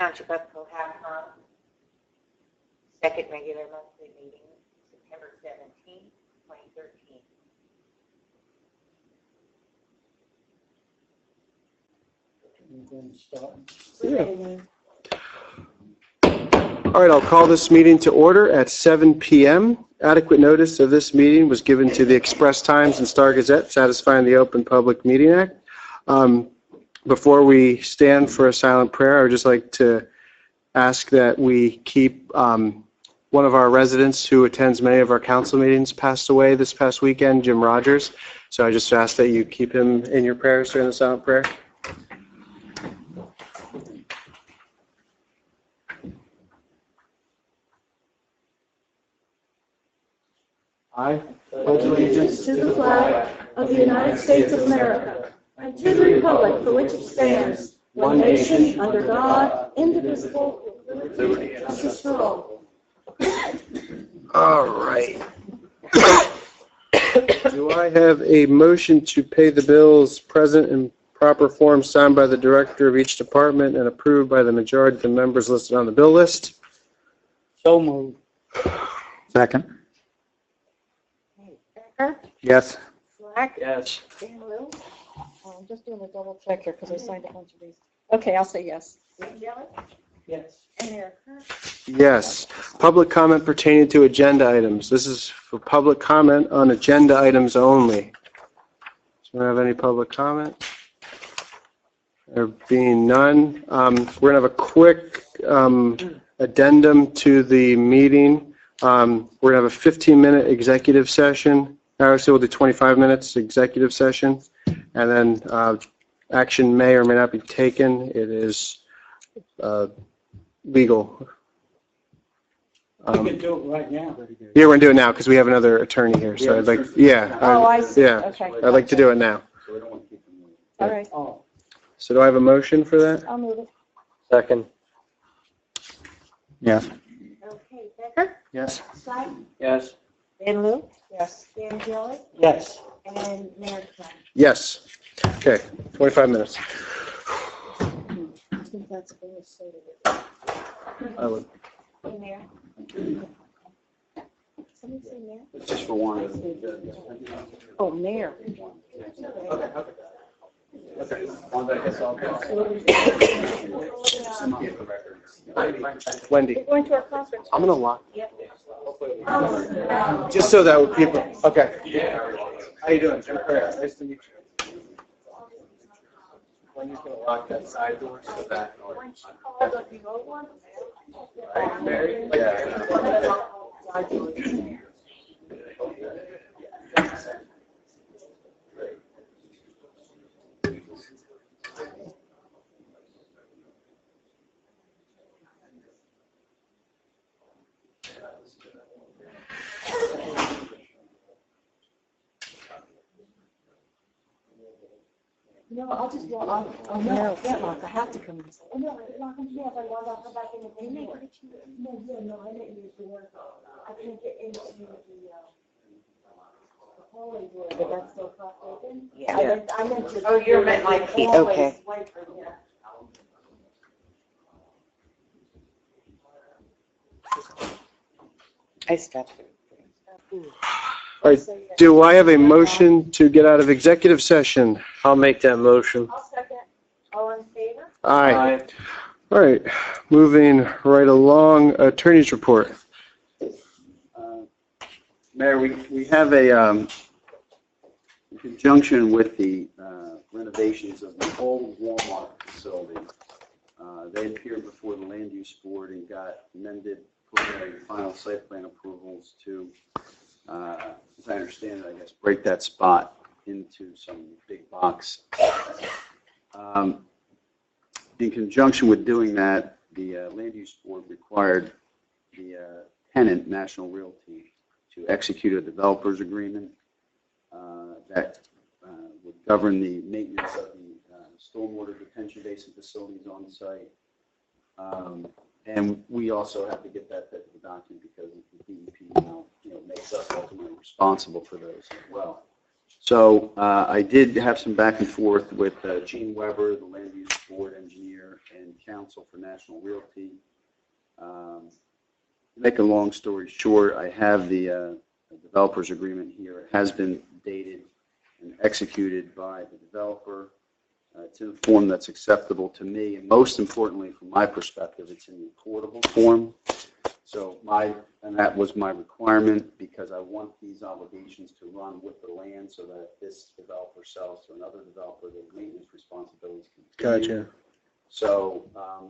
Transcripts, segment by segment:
Township of Cohasset, second regular monthly meeting, September 17, 2013. Yeah. All right, I'll call this meeting to order at 7 p.m. Adequate notice of this meeting was given to the Express Times and Star Gazette, satisfying the Open Public Meeting Act. Before we stand for a silent prayer, I would just like to ask that we keep one of our residents who attends many of our council meetings passed away this past weekend, Jim Rogers. So I just ask that you keep him in your prayers during the silent prayer. I pledge allegiance to the flag of the United States of America and to the republic for which it stands, one nation, under God, indivisible, with liberty and justice for all. All right. Do I have a motion to pay the bills present in proper form signed by the director of each department and approved by the majority of the members listed on the bill list? So moved. Second. Becker, Yes. Slack, Yes. Dan Liu, I'm just doing a double check here because I signed a bunch of these. Okay, I'll say yes. Dan Gillis, Yes. and Mayor Kern. Yes. Public comment pertaining to agenda items. This is for public comment on agenda items only. Does anyone have any public comment? There being none, we're going to have a quick addendum to the meeting. We're going to have a 15-minute executive session. Actually, we'll do 25 minutes executive session, and then action may or may not be taken. It is legal. We can do it right now. Yeah, we're going to do it now because we have another attorney here. So I'd like, Oh, I see. yeah, Okay. I'd like to do it now. All right, Oh, So do I have a motion for that? I'll move it. second. Yes. Okay, Becker, Yes. Slack, Yes. Dan Liu, Yes. Dan Gillis, Yes. and Mayor Kern. Yes. Okay, 25 minutes. I think that's going to say it. I would. Hey, Mayor. Somebody say Mayor? It's just for one. Oh, Mayor. Wendy, We're going to our conference. I'm going to lock. Yep. Just so that people, okay. How you doing? Jim Carrera. Nice to meet you. Wendy's going to lock that side door so that. When she called up the old one, Mary? No, I'll just walk. Oh, no, I can't lock. I have to come in. Oh, no, lock them together. I want to come back in the day. No, I didn't use the word. I can't get into the hallway door, but that's still propped open. Yeah. I meant to. Oh, you're meant like he- Always okay. wait for him. I stopped. All right, do I have a motion to get out of executive session? I'll make that motion. I'll second. All in favor? Aye. All right, moving right along, attorney's report. Mayor, we have a, in conjunction with the renovations of the old Walmart facility, they appeared before the land use board and got amended preliminary and final site plan approvals to, as I understand it, I guess, break that spot into some big box. In conjunction with doing that, the land use board required the tenant, National Realty, to execute a developer's agreement that would govern the maintenance of the stormwater detention basin facilities on site. And we also have to get that type of document because the DEP now, makes us ultimately responsible for those as well. So I did have some back and forth with Gene Weber, the land use board engineer, and counsel for National Realty. Make a long story short, I have the developer's agreement here. It has been dated and executed by the developer. It's in a form that's acceptable to me, and most importantly, from my perspective, it's in the portable form. So that was my requirement, because I want these obligations to run with the land, so that if this developer sells to another developer, the maintenance responsibilities continue. Gotcha. So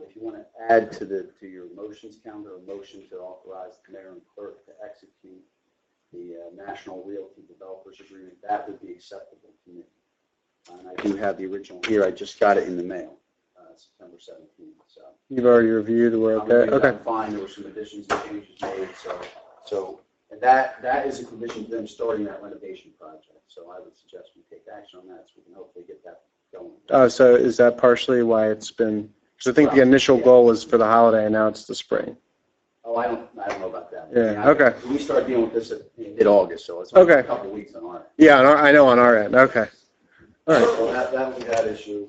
if you want to add to your motions calendar, a motion to authorize the mayor and clerk to execute the National Realty Developers Agreement, that would be acceptable to me. And I do have the original here. I just got it in the mail, September 17th. So You've already reviewed, we're okay? Okay. Fine. There were some additions and changes made. So and that is a condition to them starting that renovation project. So I would suggest we take action on that, so we can hopefully get that going. So is that partially why it's been, because I think the initial goal was for the holiday, and now it's the spring. Oh, I don't know about that. Yeah, okay. We started dealing with this in mid-August, so it's only Okay. a couple of weeks on our end. Yeah, I know on our end, okay. All right. So that was that issue.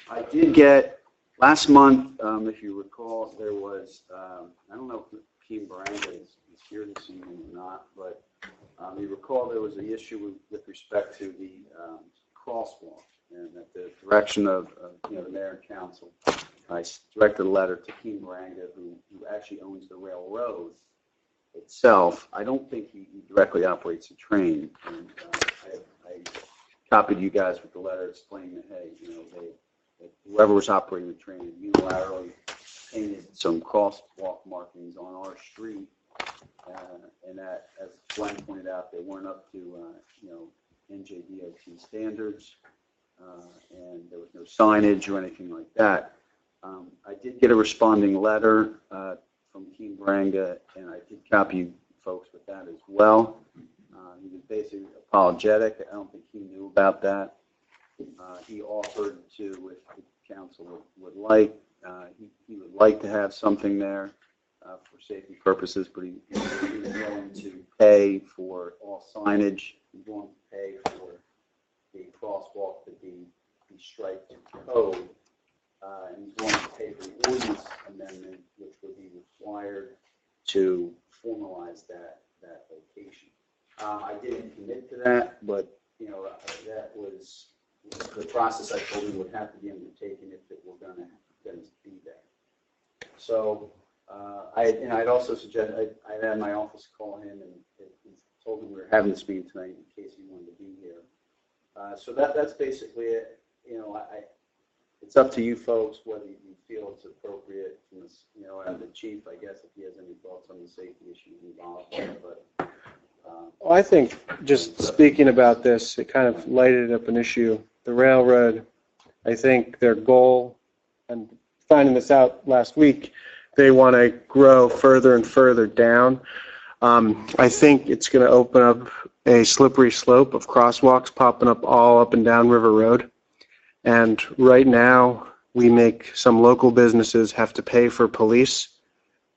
I did get, last month, if you recall, there was, I don't know if Keem Baranga is here this evening or not, but you recall there was an issue with respect to the crosswalk, and at the direction of the mayor and council, I directed a letter to Keem Baranga, who actually owns the railroad itself. I don't think he directly operates the train. And, I copied you guys with the letter explaining that, hey, whoever was operating the train had unilaterally painted some crosswalk markings on our street, and that, as Glenn pointed out, they weren't up to NJDOT standards, and there was no signage or anything like that. I did get a responding letter from Keem Baranga, and I did copy you folks with that as well. He was basically apologetic. I don't think he knew about that. He offered to, if the council would like, he would like to have something there for safety purposes, but he was willing to pay for all signage. He's willing to pay for the crosswalk to be striped to code, and he's willing to pay for the ordinance amendment, which would be required to formalize that location. I didn't commit to that, but that was the process. I told him would have to be undertaken if it were going to be there. So I'd also suggest I'd had my office call him and told him we were having this meeting tonight in case he wanted to be here. So that's basically it. It's up to you folks whether you feel it's appropriate. And the chief, I guess, if he has any thoughts on the safety issues involved, but. Well, I think just speaking about this, it kind of lighted up an issue. The railroad, I think their goal, and finding this out last week, they want to grow further and further down. I think it's going to open up a slippery slope of crosswalks popping up all up and down River Road. And right now, we make some local businesses have to pay for police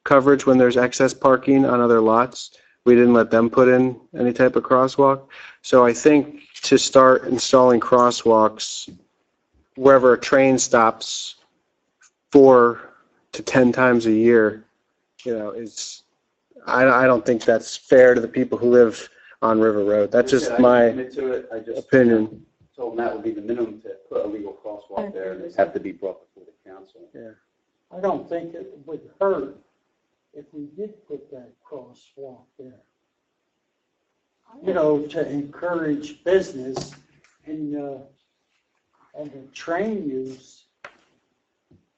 coverage when there's excess parking on other lots. We didn't let them put in any type of crosswalk. So I think to start installing crosswalks wherever a train stops 4 to 10 times a year, is, I don't think that's fair to the people who live on River Road. That's just my opinion. Told them that would be the minimum to put a legal crosswalk there, and they have to be brought before the council. Yeah. I don't think it would hurt if we did put that crosswalk there. To encourage business and the train use.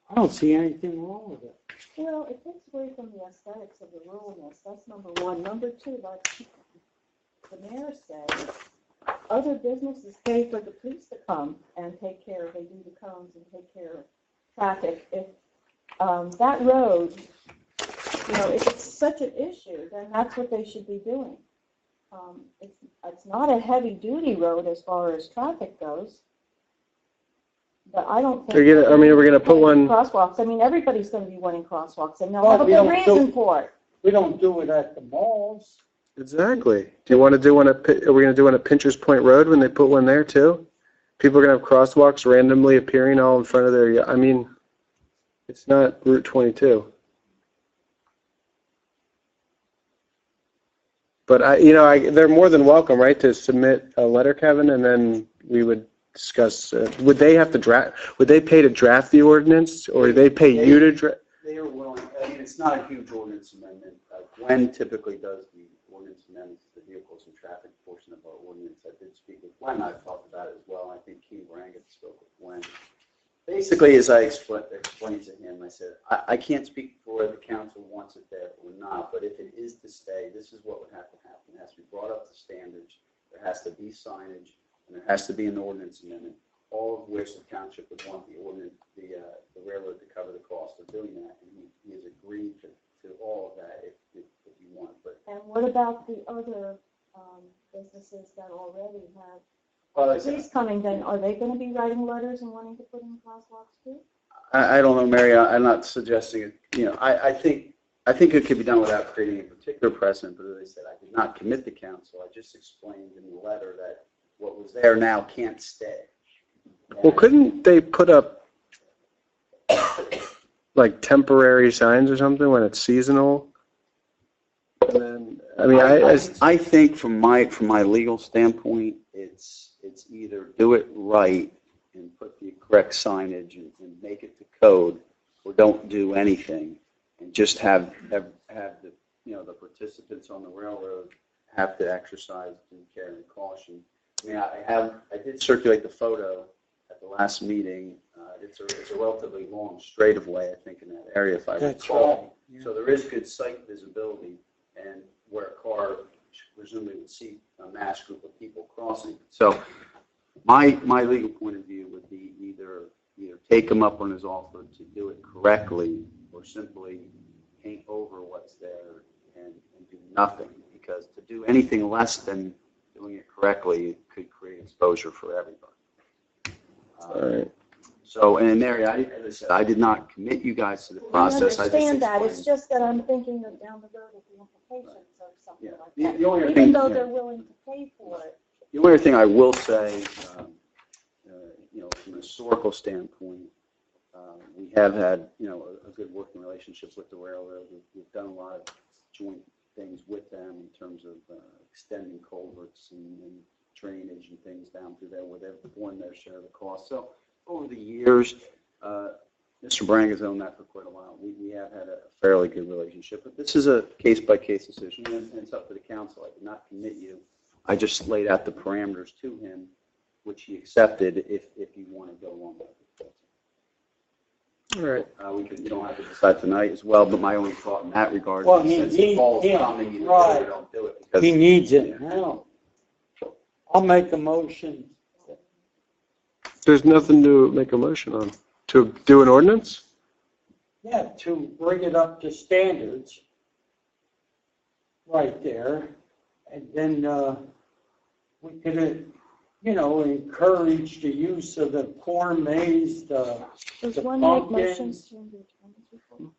I don't see anything wrong with it. Well, it takes away from the aesthetics of the ruralness. That's number one. Number two, like the mayor said, other businesses pay for the police to come and take care of, they do the cones and take care of traffic. If that road, if it's such an issue, then that's what they should be doing. It's not a heavy-duty road as far as traffic goes, but I don't think... we're going to put one... Crosswalks. I mean, everybody's going to be wanting crosswalks, and they'll have a good reason for it. We don't do it at the malls. Exactly. Do you want to do one are we going to do one at Pinchers Point Road when they put one there too? People are going to have crosswalks randomly appearing all in front of their, It's not Route 22. But they're more than welcome, right, to submit a letter, Kevin, and then we would discuss. Would they have to draft? Would they pay to draft the ordinance, or they pay you to draft? They are willing. I mean, it's not a huge ordinance amendment. Gwen typically does the ordinance amendments, the vehicles and traffic portion of our ordinance. I did speak with Gwen. I've talked about it as well. I think King Branget spoke with Gwen. Basically, as I explained to him, I said, I can't speak for the council wants it there or not, but if it is to stay, this is what would have to happen. It has to be brought up to standards. There has to be signage, and there has to be an ordinance amendment, all of which the township would want the railroad to cover the cost of doing that, and he has agreed to all of that if you want. But And what about the other businesses that already have police coming, then are they going to be writing letters and wanting to put in crosswalks too? I don't know, Mary. I'm not suggesting it. I think it could be done without creating a particular precedent. But as I said, I did not commit the council. I just explained in the letter that what was there now can't stay. Well, couldn't they put up like temporary signs or something when it's seasonal? And then, I mean, I think from my legal standpoint, it's either do it right and put the correct signage and make it to code, or don't do anything and just have the the participants on the railroad have to exercise due care and caution. I mean, I did circulate the photo at the last meeting. It's a relatively long straightaway, I think, in that area, if I recall. Right. So there is good sight visibility, and where a car presumably would see a mass group of people crossing. So my legal point of view would be either take him up on his offer to do it correctly, or simply paint over what's there and do nothing. Because to do anything less than doing it correctly could create exposure for everybody. all right. So, and Mary, as I said, I did not commit you guys to the process. I understand that. It's just that I'm thinking of down the road of the implications of something like that. The only other Even thing, though they're willing to pay for it. the only other thing I will say, from a historical standpoint, we have had, a good working relationship with the railroad. We've done a lot of joint things with them in terms of extending culverts and drainage and things down through there where they've borne their share of the cost. So over the years, Mr. Brang has owned that for quite a while. We have had a fairly good relationship, but this is a case-by-case decision, and it's up to the council. I did not commit you. I just laid out the parameters to him, which he accepted if you want to go along with it. All right. You don't have to decide tonight as well, but my only thought in that regard Well, is since the fall's coming, you right. don't do it. Because, He needs it now. I'll make a motion. There's nothing to make a motion on. To do an ordinance? Yeah, to bring it up to standards right there. And then we could, encourage the use of the corn maze, Does the one make pumpkins. motions during the attendance report?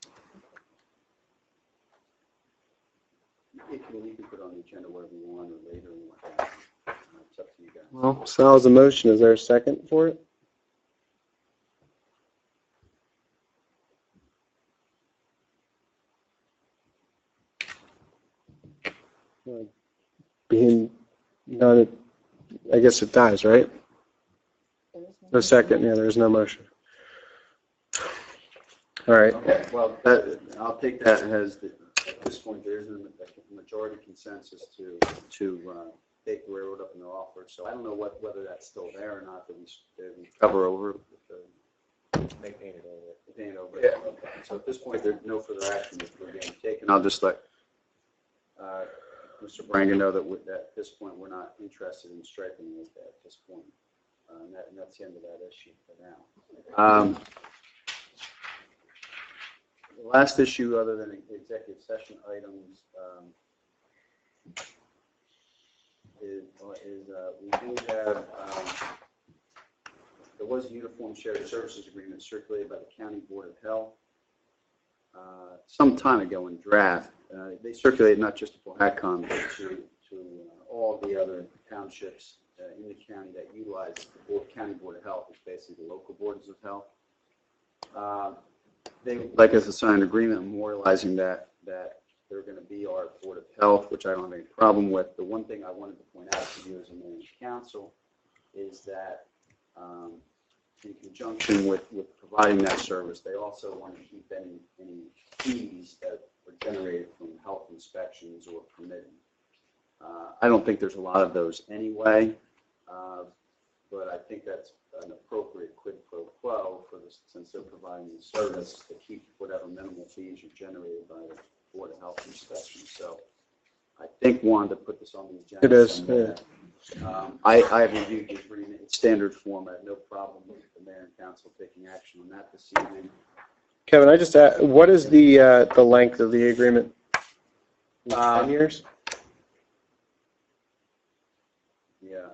you can put on the agenda whatever you want or later and whatnot. It's up to you guys. Well, Sal's a motion. Is there a second for it? Being none, I guess it dies, right? There is No second. Yeah, there's no motion. All right. Okay, well, I'll take that as, at this point, there isn't a majority consensus to take the railroad up in their offer. So I don't know whether that's still there or not, that we cover over it. They paint it over. Yeah. Okay. So at this point, there's no further action that we're being taken. I'll just let Mr. Brangen know that at this point, we're not interested in striping it at this point. And that's the end of that issue for now. The last issue, other than executive session items, is we do have, there was a uniform shared services agreement circulated by the County Board of Health some time ago in draft. They circulated not just to Cohasset, but to all the other townships in the county that utilize the County Board of Health, which is basically the local boards of health. they would like us to sign an agreement memorializing that they're going to be our Board of Health, which I don't have any problem with. The one thing I wanted to point out to you as a mayor and council is that in conjunction with providing that service, they also want to keep any fees that were generated from health inspections or permitting. I don't think there's a lot of those anyway, but I think that's an appropriate quid pro quo for this, since they're providing the service, to keep whatever minimal fees are generated by the Board of Health inspection. So I think Wanda put this on the agenda. It is, somewhere. I have reviewed the agreement in standard form. I have no problem with the mayor and council taking action on that this evening. Kevin, I just asked, what is the length of the agreement? 10 years? Yeah.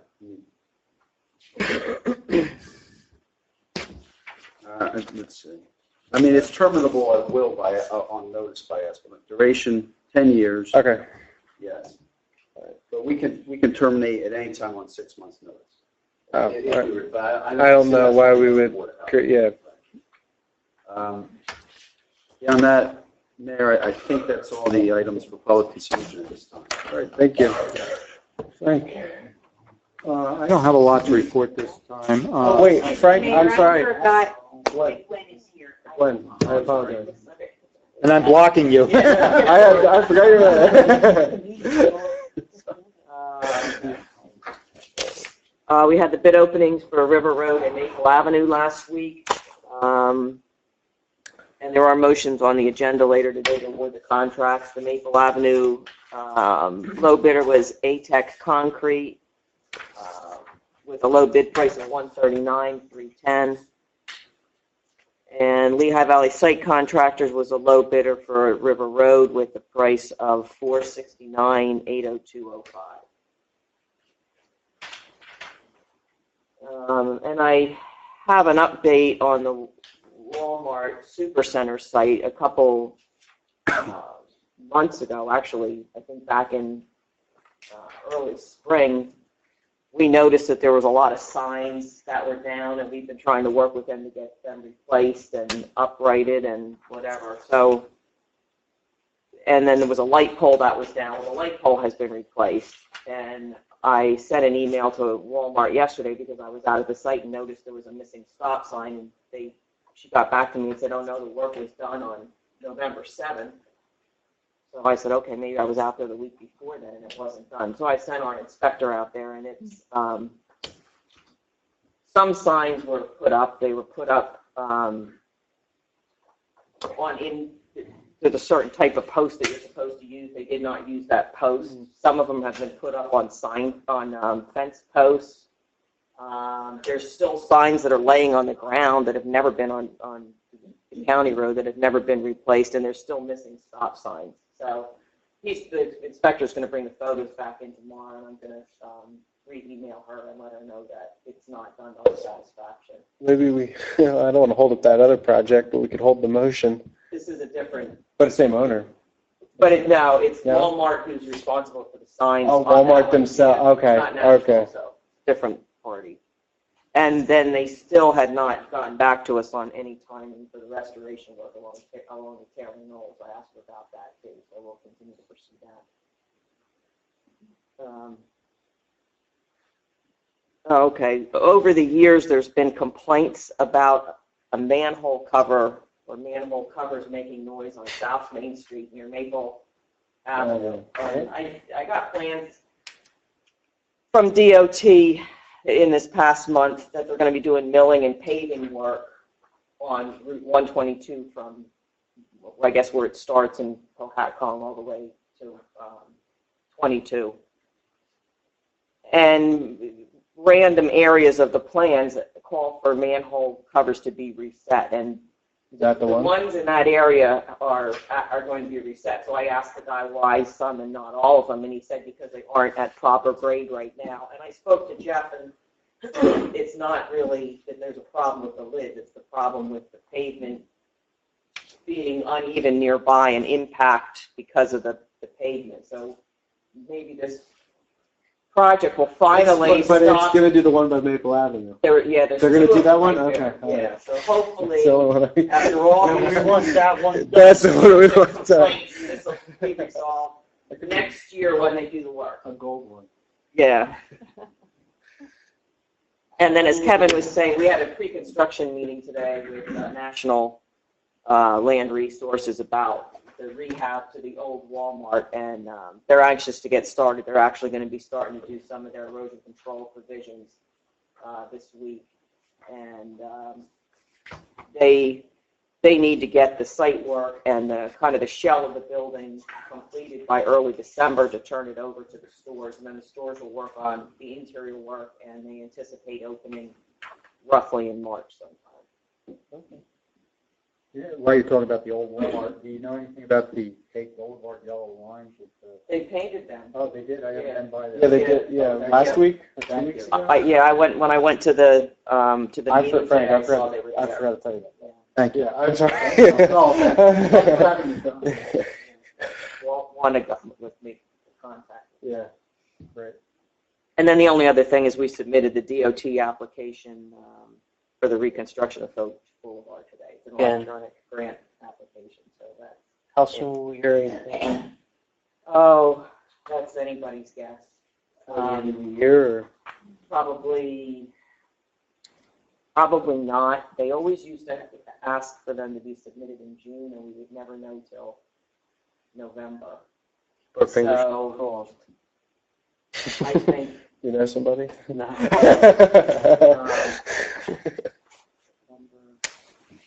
Let's see. I mean, it's terminable at will by on notice by estimate. Duration 10 years. Okay. Yes. But we can terminate at any time on 6 months' notice. Oh, If all right. we were- but I don't know that's why what we the would Board of Health. yeah. Beyond that, Mayor, I think that's all the items for public consumption at this time. All right, thank you. Frank. I don't have a lot to report this time. Oh, wait, Frank, I'm sorry. Forgot Gwen, Gwen is here. Gwen, I apologize. And I'm blocking you. I forgot you were We had the bid openings for River Road and Maple Avenue last week. And there are motions on the agenda later today to award the contracts. The Maple Avenue low bidder was ATEC Concrete with a low bid price of $139,310. And Lehigh Valley Site Contractors was a low bidder for River Road with a price of $469,802.05. And I have an update on the Walmart Supercenter site. A couple months ago, actually, I think back in early spring, we noticed that there was a lot of signs that were down, and we've been trying to work with them to get them replaced and uprighted and whatever. So, and then there was a light pole that was down. Well, the light pole has been replaced, and I sent an email to Walmart yesterday because I was out at the site and noticed there was a missing stop sign, and she got back to me and said, oh no, the work was done on November 7th. So I said, okay, maybe I was out there the week before then and it wasn't done. So I sent our inspector out there, and it's, some signs were put up. They were put up to the certain type of post that you're supposed to use. They did not use that post. Some of them have been put up on fence posts. There's still signs that are laying on the ground that have never been on the county road, that have never been replaced, and they're still missing stop signs. So the inspector's going to bring the photos back in tomorrow, and I'm going to re-email her and let her know that it's not done to our satisfaction. Maybe we, I don't want to hold up that other project, but we could hold the motion. This is a different, But it's same owner. but it's No? Walmart who's responsible for the signs. Oh, on that Walmart one. themselves, Yeah, okay, not National, okay. So different party. And then they still had not gotten back to us on any timing for the restoration work along the Taylor Knolls. I asked her about that too, so we'll continue to pursue that. Okay, over the years, there's been complaints about a manhole cover or manhole covers making noise on South Main Street near Maple Avenue. And I got plans from DOT in this past month that they're going to be doing milling and paving work on Route 122 from, I guess, where it starts in Cohasset all the way to 22. And random areas of the plans call for manhole covers to be reset. And Is that the one? ones in that area are going to be reset. So I asked the guy why some and not all of them, and he said because they aren't at proper grade right now. And I spoke to Jeff, and it's not really that there's a problem with the lids. It's the problem with the pavement being uneven nearby and impact because of the pavement. So maybe this project will finally But it's stop. going to do the one by Maple Avenue. Yeah, there's They're gonna two do of that them one? right there. Okay. Yeah, so hopefully, So, after all And these we want that one done. that's the one we want. complaints, this will be resolved next year when they do the work. A gold one. Yeah. And then as Kevin was saying, we had a pre-construction meeting today with National Land Resources about the rehab to the old Walmart, and they're anxious to get started. They're actually going to be starting to do some of their erosion control provisions this week. And they need to get the site work and the kind of the shell of the building completed by early December to turn it over to the stores. And then the stores will work on the interior work, and they anticipate opening roughly in March sometime. Yeah, while you're talking about the old Walmart, do you know anything about the Cape Boulevard yellow lines with the? They painted them. Oh, they did. I haven't Yeah. been by there. Yeah, they did. Yeah, last week or 2 Thank weeks you. ago. Yeah, when I went to the meeting Frank, today, I saw they were I there. forgot to tell you that. Thank you. Yeah, I'm sorry. Oh, thanks for having me, Don. One with me contact. Yeah, great. And then the only other thing is we submitted the DOT application for the reconstruction of Phillips Boulevard today. It's an And- electronic grant application, so that. How soon will we hear anything? Oh, that's anybody's guess. By the end of the year or? Probably not. They always used to ask for them to be submitted in June, and we would never know till November. Or fingers So- crossed. I think, You know somebody? no.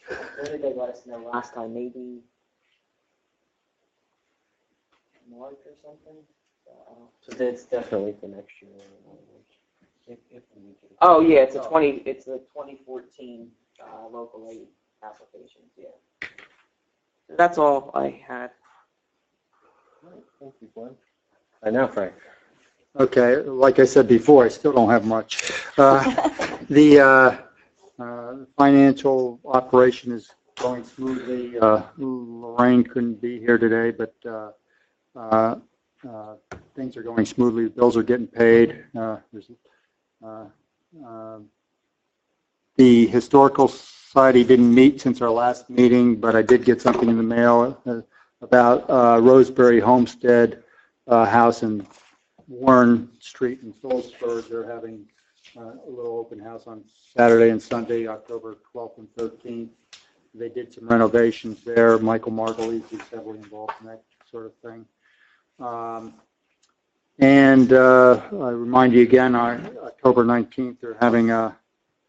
When did they let us know last time? Maybe March or something? So that's definitely for next year. If we get it. Oh, yeah, it's the 2014 local aid applications, yeah. So that's all I had. Thank you, Glenn. I know, Frank. Okay, like I said before, I still don't have much. The financial operation is going smoothly. Lorraine couldn't be here today, but things are going smoothly. Bills are getting paid. The Historical Society didn't meet since our last meeting, but I did get something in the mail about Roseberry Homestead house in Warren Street in Phillipsburg. They're having a little open house on Saturday and Sunday, October 12th and 13th. They did some renovations there. Michael Margulies is heavily involved in that sort of thing. And I remind you again, on October 19th, they're having a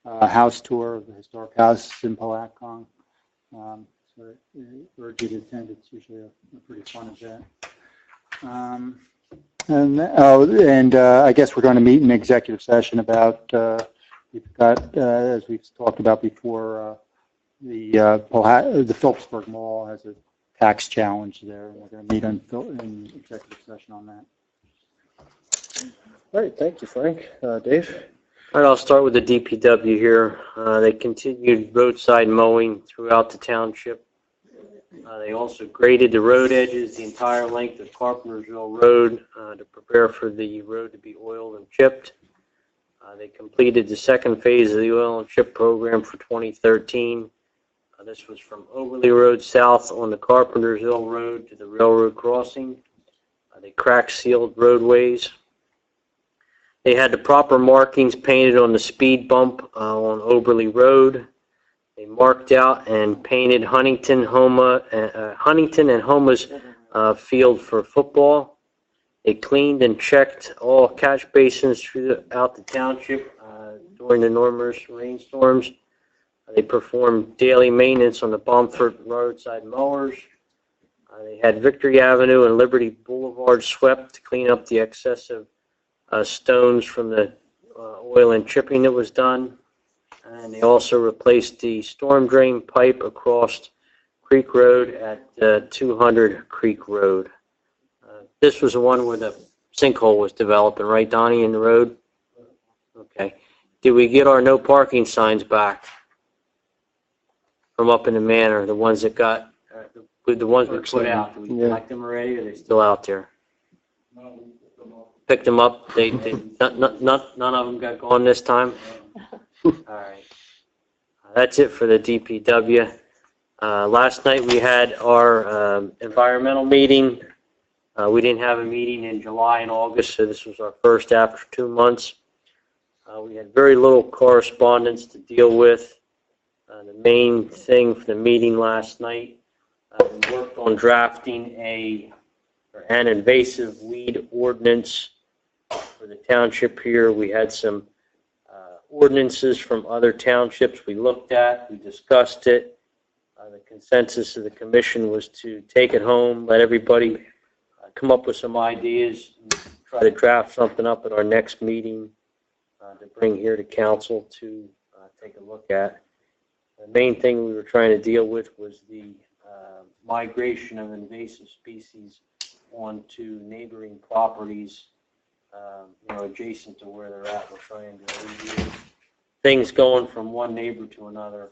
house tour of the historic house in Palackong. So I urge you to attend. It's usually a pretty fun event. And I guess we're going to meet in executive session about, we've got, as we've talked about before, the Phillipsburg Mall has a tax challenge there. We're going to meet in executive session on that. All right, thank you, Frank. Dave? All right, I'll start with the DPW here. They continued roadside mowing throughout the township. They also graded the road edges the entire length of Carpentersville Road to prepare for the road to be oiled and chipped. They completed the second phase of the oil and chip program for 2013. This was from Overley Road south on the Carpentersville Road to the railroad crossing. They crack sealed roadways. They had the proper markings painted on the speed bump on Oberley Road. They marked out and painted Huntington and Homa's field for football. They cleaned and checked all catch basins throughout the township during the numerous rainstorms. They performed daily maintenance on the Bomford roadside mowers. They had Victory Avenue and Liberty Boulevard swept to clean up the excessive stones from the oil and chipping that was done. And they also replaced the storm drain pipe across Creek Road at 200 Creek Road. This was the one where the sinkhole was developing, right, Donnie, in the road? Okay. Did we get our no parking signs back from up in the manor, the ones that got, the ones we put out? Did we collect them already, or are they still out there? picked them up. None of them got gone this time. All right. That's it for the DPW. Last night we had our environmental meeting. We didn't have a meeting in July and August, so this was our first after 2 months. We had very little correspondence to deal with. The main thing for the meeting last night, we worked on drafting an invasive weed ordinance for the township here. We had some ordinances from other townships we looked at, we discussed it. The consensus of the commission was to take it home, let everybody come up with some ideas, and try to draft something up at our next meeting to bring here to council to take a look at. The main thing we were trying to deal with was the migration of invasive species onto neighboring properties, adjacent to where they're at. We're trying to alleviate things going from one neighbor to another,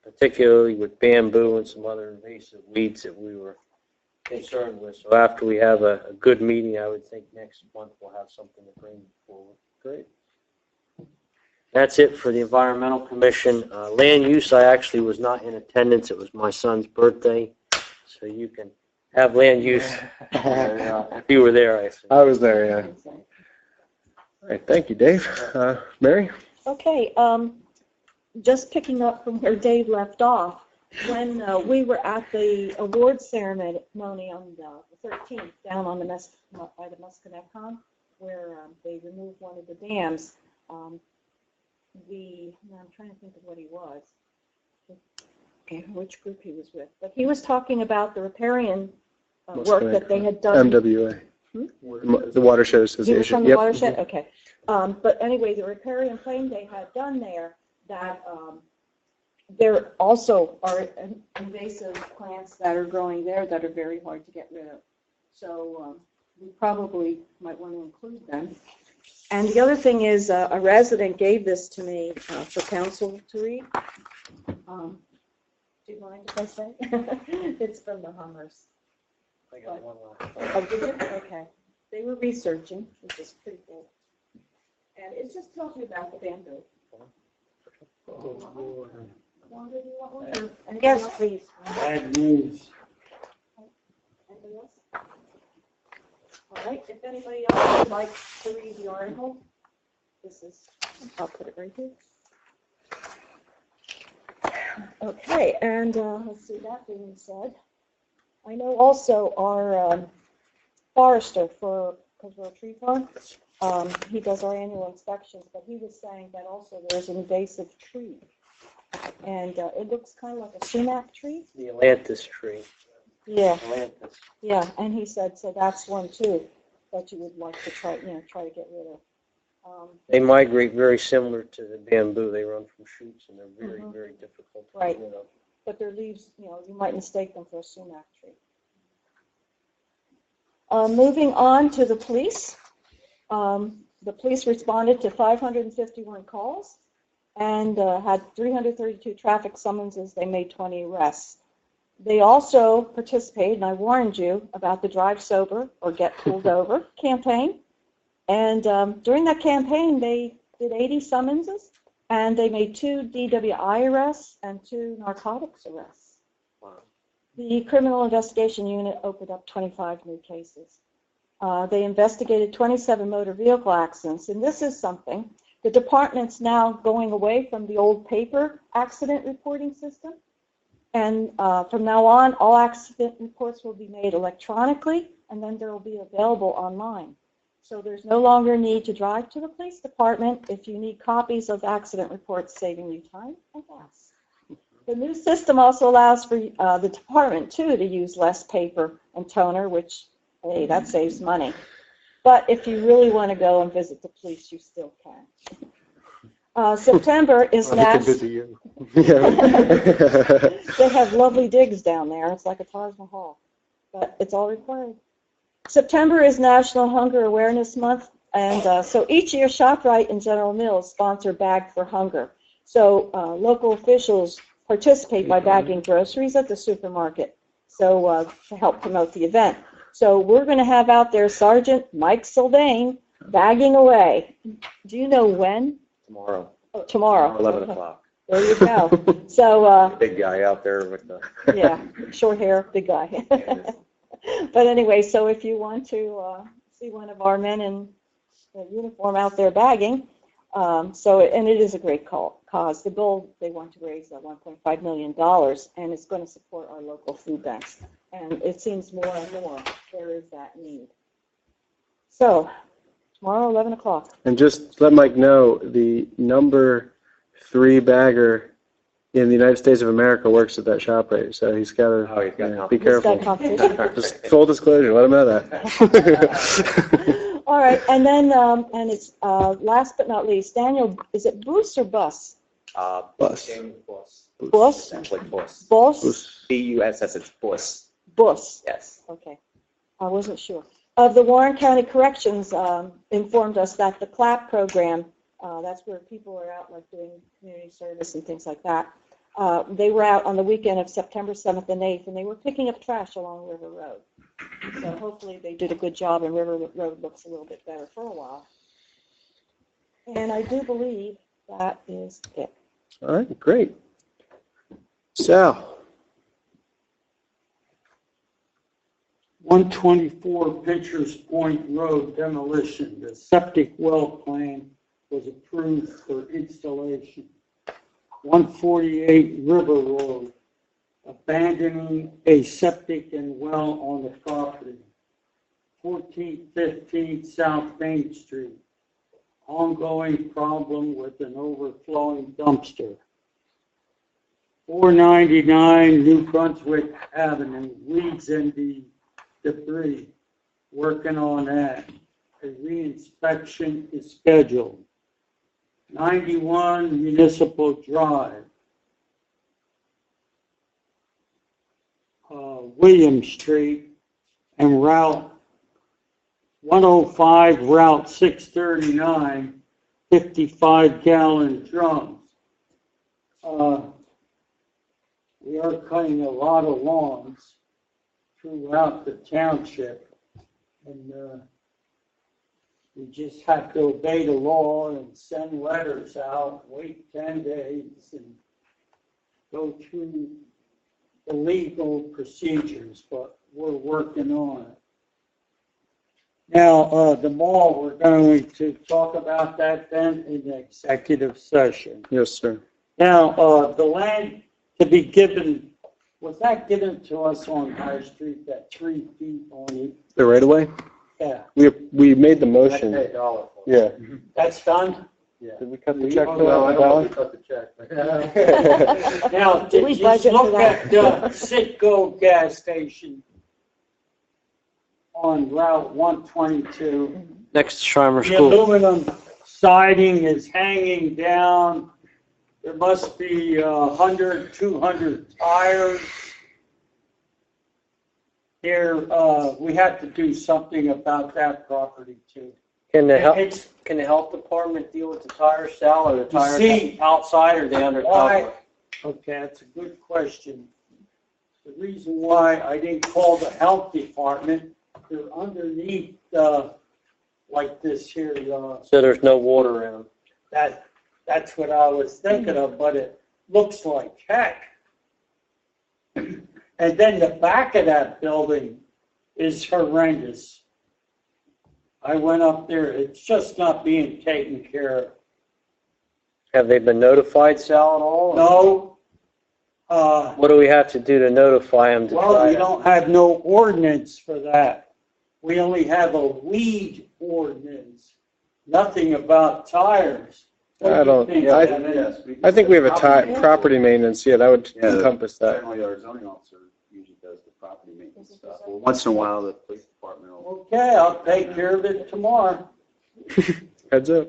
particularly with bamboo and some other invasive weeds that we were concerned with. So after we have a good meeting, I would think next month we'll have something to bring forward. Great. That's it for the Environmental Commission. Land use, I actually was not in attendance. It was my son's birthday, so you can have land use. If you were there, I assume. I was there, yeah. All right, thank you, Dave. Mary? Okay, just picking up from where Dave left off, when we were at the award ceremony on the 13th down on by the Musconetcon, where they removed one of the dams, I'm trying to think of what he was, which group he was with, but he was talking about the riparian work that they had done. MWA. The Watershed Association. He was from the Watershed? Okay. But anyway, the riparian plane they had done there, that there also are invasive plants that are growing there that are very hard to get rid of. So we probably might want to include them. And the other thing is a resident gave this to me for council to read. Do you mind if I say? It's from the Hummers. I got one last. Oh, did you? Okay. They were researching, which is pretty cool. And it just tells you about the bamboo. Wanda, do you want one? Or anything Yes, else? please. Bad news. Anybody else? All right. If anybody else would like to read the article, I'll put it right here. Okay, and let's see, that being said, I know also our forester because we're a tree farm, he does our annual inspections, but he was saying that also there's an invasive tree. And it looks kind of like a sumac tree. The Atlantis tree. Yeah, Atlantis. yeah, and he said, so that's one too that you would like to try to get rid of. They migrate very similar to the bamboo. They run from shoots, and they're very, very difficult to Right. get rid of. But their leaves, you might mistake them for a sumac tree. Moving on to the police. The police responded to 551 calls and had 332 traffic summonses. They made 20 arrests. They also participated, and I warned you about the Drive Sober or Get Pulled Over campaign. And during that campaign, they did 80 summonses, and they made 2 DWI arrests and 2 narcotics arrests. Wow. The Criminal Investigation Unit opened up 25 new cases. They investigated 27 motor vehicle accidents, and this is something. The department's now going away from the old paper accident reporting system, and from now on, all accident reports will be made electronically, and then they will be available online. So there's no longer a need to drive to the police department if you need copies of accident reports, saving you time and gas. The new system also allows for the department, too, to use less paper and toner, which, hey, that saves money. But if you really want to go and visit the police, you still can. September is I can National... visit you. They have lovely digs down there. It's like a Taj Mahal, but it's all required. September is National Hunger Awareness Month, and so each year ShopRite and General Mills sponsor Bag for Hunger. So local officials participate by bagging groceries at the supermarket, so to help promote the event. So we're going to have out there Sergeant Mike Sylvain bagging away. Do you know when? Tomorrow, Oh, tomorrow. 11 Okay. o'clock. There you go. So, Big guy out there with the. yeah, short hair, big guy. But anyway, so if you want to see one of our men in uniform out there bagging, and it is a great cause. The goal, they want to raise $1.5 million, and it's going to support our local food banks. And it seems more and more there is that need. So, tomorrow, 11 o'clock. And just let Mike know, the number 3 bagger in the United States of America works at that shop rate, so he's got to Oh, he's got be Who's got careful. competition? Just full disclosure, let him know that. All right, and then, and it's last but not least, Daniel, is it Bruce or Bus? Bus. Bus. Bus? Essentially Bus. Bus? B-U-S-S, it's Bus. Bus. Yes. Okay, I wasn't sure. Of the Warren County Corrections informed us that the CLAP program, that's where people are out like doing community service and things like that. They were out on the weekend of September 7th and 8th, and they were picking up trash along River Road. So hopefully they did a good job, and River Road looks a little bit better for a while. And I do believe that is it. All right, great. Sal? 124 Pitchers Point Road demolition. The septic well plan was approved for installation. 148 River Road, abandoning a septic and well on the property. 1415 South Main Street, ongoing problem with an overflowing dumpster. 499 New Brunswick Avenue, weeds and the debris, working on that. A reinspection is scheduled. 91 Municipal Drive, William Street, and Route 105, Route 639, 55-gallon drums. We are cutting a lot of lawns throughout the township, and we just have to obey the law and send letters out, wait 10 days, and go through the legal procedures, but we're working on it. Now, the mall, we're going to talk about that then in the executive session. Yes, sir. Now, the land to be given, was that given to us on High Street, that 3 feet on it? The right away? Yeah. We made the motion. $1. Yeah. That's done? Did we cut the check for No, I that? don't know Dollar? if we cut the check. Now, Did did we you budget for look that? at the Citgo gas station on Route 122? Next to Schreiber The School. aluminum siding is hanging down. There must be 100, 200 tires. Here, we have to do something about that property too. Can the It's, health department deal with the tires, Sal, or the tires see- outside, or they under Why? Okay, that's a good question. The reason why I didn't call the health department, they're underneath, like this here, So there's no water around. that's what I was thinking of, but it looks like heck. And then the back of that building is horrendous. I went up there, it's just not being taken care of. Have they been notified, Sal, at all? No, What do we have to do to notify them? well, we don't have no ordinance for that. We only have a weed ordinance, nothing about tires. What I do you don't- think, I- Kevin? Yes, I think we have a property maintenance, yeah, that would Yeah. encompass that. Generally, our zoning officer usually does the property maintenance stuff. Well, once in a while, the police department will. Okay, I'll take care of it tomorrow. Heads up.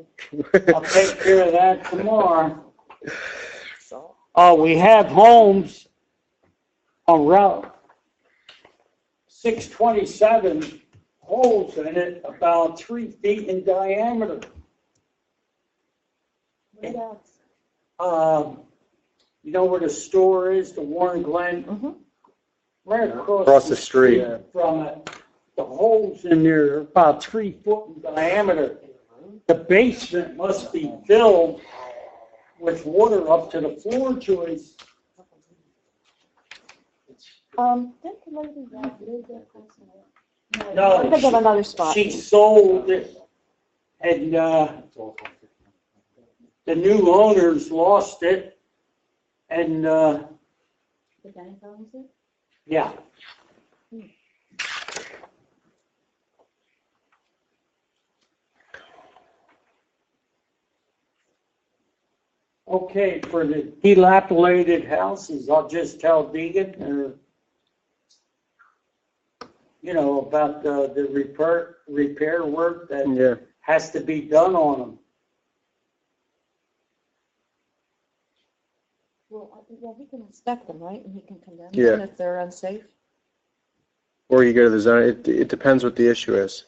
I'll take care of that tomorrow. So, We have homes on Route 627, holes in it about 3 feet in diameter. what else? You know where the store is, the Warren Glen? Mhm. Right Across the street. from it. the holes in there are about 3 foot in diameter. The basement must be filled with water up to the floor joists. Didn't the lady that lived there personally? No, I think of another spot. She sold it, and the new owners lost it, and The bank owns it? yeah. Okay, for the dilapidated houses, I'll just tell Deegan, about the repair work that Yeah. has to be done on them. Well, he can inspect them, right? And he can condemn Yeah. them if they're unsafe? Or you go to the zone, it depends what the issue is.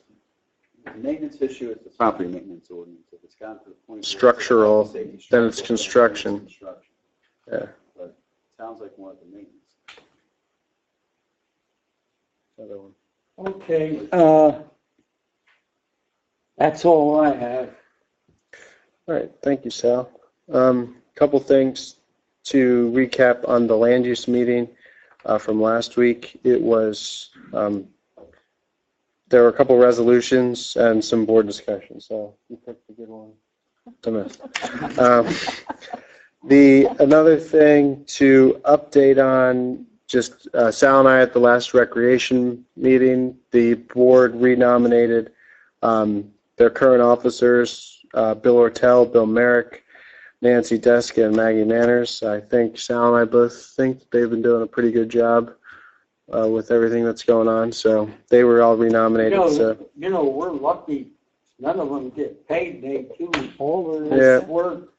The maintenance issue is the property maintenance ordinance. If it's gotten to the point. where it's a Structural, safety then it's structural, construction. it's construction. Yeah. But it sounds like more of the maintenance. Other one. Okay, that's all I have. All right, thank you, Sal. Couple things to recap on the land use meeting from last week. It was, there were a couple resolutions and some board discussion, so you picked a good one to miss. Another thing to update on, just Sal and I at the last recreation meeting, the board renominated their current officers, Bill Ortell, Bill Merrick, Nancy Deska, and Maggie Manners. I think Sal and I both think they've been doing a pretty good job with everything that's going on, so they were all renominated. We're lucky. None of them get paid. They do all of Yeah. this work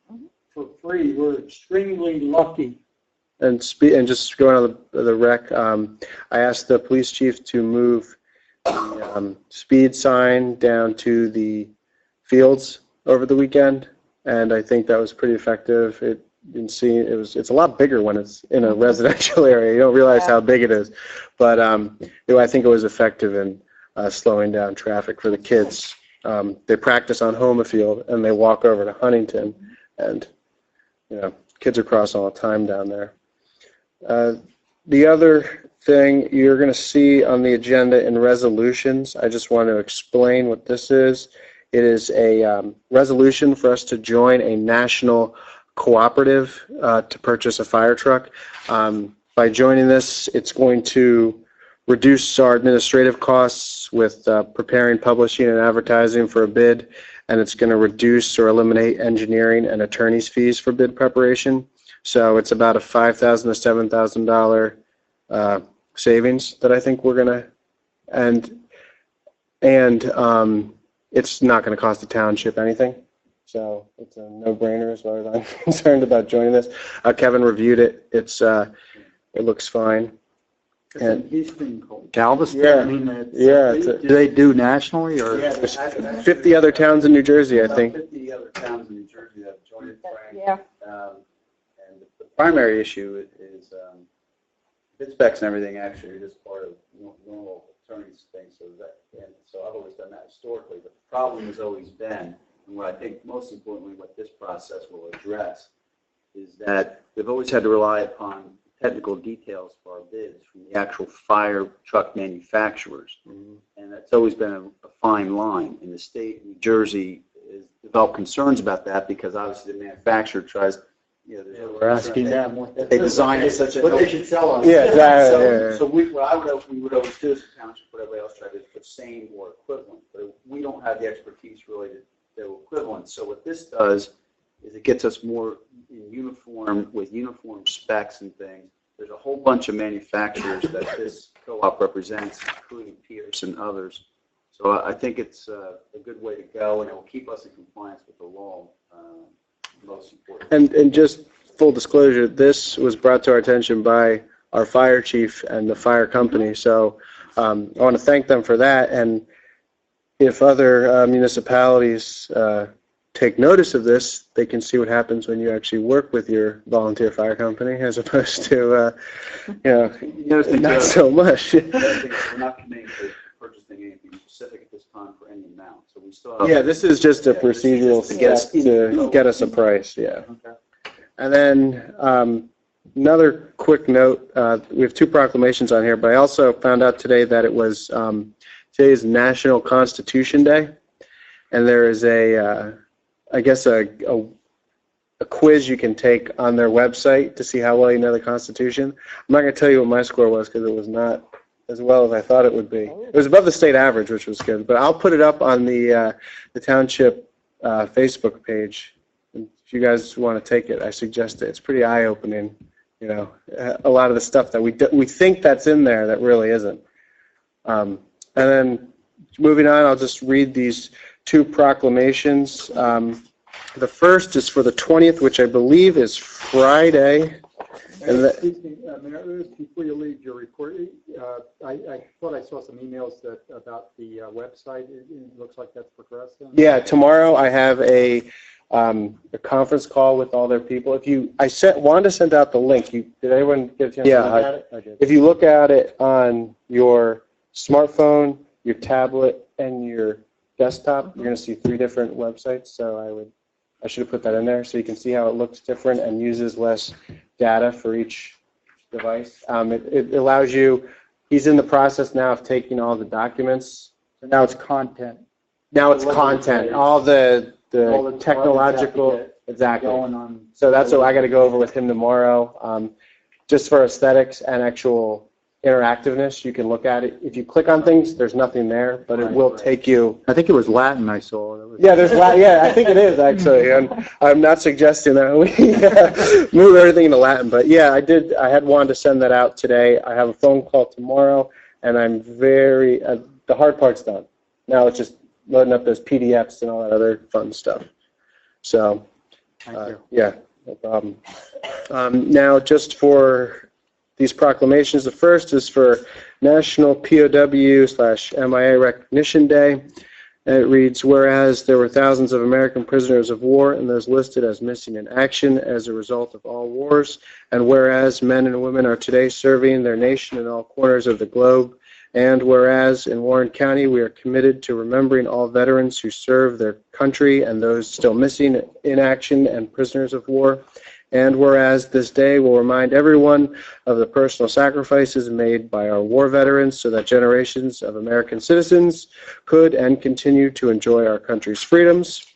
for free. We're extremely lucky. And just going on the rec, I asked the police chief to move the speed sign down to the fields over the weekend, and I think that was pretty effective. It's a lot bigger when it's in a residential area. You don't realize how big it is, but I think it was effective in slowing down traffic for the kids. They practice on Homefield and they walk over to Huntington, and kids are crossing all the time down there. The other thing you're going to see on the agenda in resolutions, I just want to explain what this is. It is a resolution for us to join a national cooperative to purchase a fire truck. By joining this, it's going to reduce our administrative costs with preparing, publishing, and advertising for a bid, and it's going to reduce or eliminate engineering and attorney's fees for bid preparation. So it's about a $5,000 to $7,000 savings that I think we're going to, and it's not going to cost the township anything. So it's a no-brainer as far as I'm concerned about joining this. Kevin reviewed it. It looks fine. It's in Houston, Galveston? Yeah, Yeah. I mean, Yeah, do they do nationally or? Yeah, There's 50 other towns in New Jersey, I think. About 50 other towns in New Jersey that have joined it, Frank. Yeah. And the primary issue is bid specs and everything actually are just part of normal attorney's things. So I've always done that historically. But the problem has always been, and what I think most importantly what this process will address, is that they've always had to rely upon technical details for our bids from the actual fire truck manufacturers. And that's always been a fine line. And the state of New Jersey has developed concerns about that because obviously the manufacturer tries, We're asking them what they design it such a. what they should sell us. Yeah, exactly. Yeah. So we would always do as a township, what everybody else tried to do, the same or equivalent. But we don't have the expertise really to do equivalent. So what this does is it gets us more in uniform with uniform specs and things. There's a whole bunch of manufacturers that this co-op represents, including Pierce and others. So I think it's a good way to go, and it will keep us in compliance with the law, most important. And just full disclosure, this was brought to our attention by our fire chief and the fire company. So I want to thank them for that. And if other municipalities take notice of this, they can see what happens when you actually work with your volunteer fire company as opposed to, not so much. We're not committing to purchasing anything specific at this time for any amount, so we still have. Yeah, this is just a procedural to get us step to get us a price, yeah. And then another quick note, we have two proclamations on here, but I also found out today that it was, today is National Constitution Day, and there is I guess a quiz you can take on their website to see how well you know the Constitution. I'm not going to tell you what my score was because it was not as well as I thought it would be. It was above the state average, which was good, but I'll put it up on the township Facebook page. If you guys want to take it, I suggest it. It's pretty eye-opening, you know, a lot of the stuff that we think that's in there that really isn't. And then moving on, I'll just read these two proclamations. The first is for the 20th, which I believe is Friday. And Excuse me, Mayor, before you leave your report, I thought I saw some emails about the website. It looks like that's progressing. yeah, tomorrow I have a conference call with all their people. Wanted to send out the link. Did anyone get a chance to look at it? I did. If you look at it on your smartphone, your tablet, and your desktop, you're going to see 3 different websites. So I should have put that in there so you can see how it looks different and uses less data for each device. It allows you. He's in the process now of taking all the documents. So now it's content. Now it's content. All the technological. Exactly. Going on. So that's what I got to go over with him tomorrow. Just for aesthetics and actual interactiveness, you can look at it. If you click on things, there's nothing there, but it will take you. I think it was Latin I saw. Yeah, yeah, I think it is actually, and I'm not suggesting that we move everything into Latin, but yeah, I had wanted to send that out today. I have a phone call tomorrow, and I'm the hard part's done. Now it's just loading up those PDFs and all that other fun stuff. So, yeah, no problem. Now, just for these proclamations, the first is for National POW/MIA Recognition Day. And it reads, whereas there were thousands of American prisoners of war and those listed as missing in action as a result of all wars, and whereas men and women are today serving their nation in all corners of the globe, and whereas in Warren County we are committed to remembering all veterans who serve their country and those still missing in action and prisoners of war, and whereas this day will remind everyone of the personal sacrifices made by our war veterans so that generations of American citizens could and continue to enjoy our country's freedoms.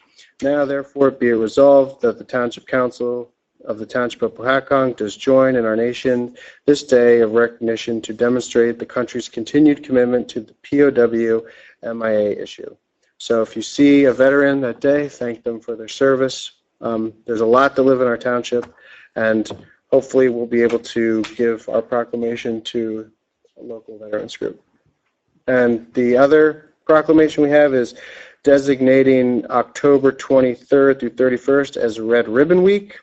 Now, therefore, be it resolved that the Township Council of the Township of Pohatcong does join in our nation this day of recognition to demonstrate the country's continued commitment to the POW/MIA issue. So if you see a veteran that day, thank them for their service. There's a lot to live in our township, and hopefully we'll be able to give our proclamation to a local veterans group. And the other proclamation we have is designating October 23rd through 31st as Red Ribbon Week.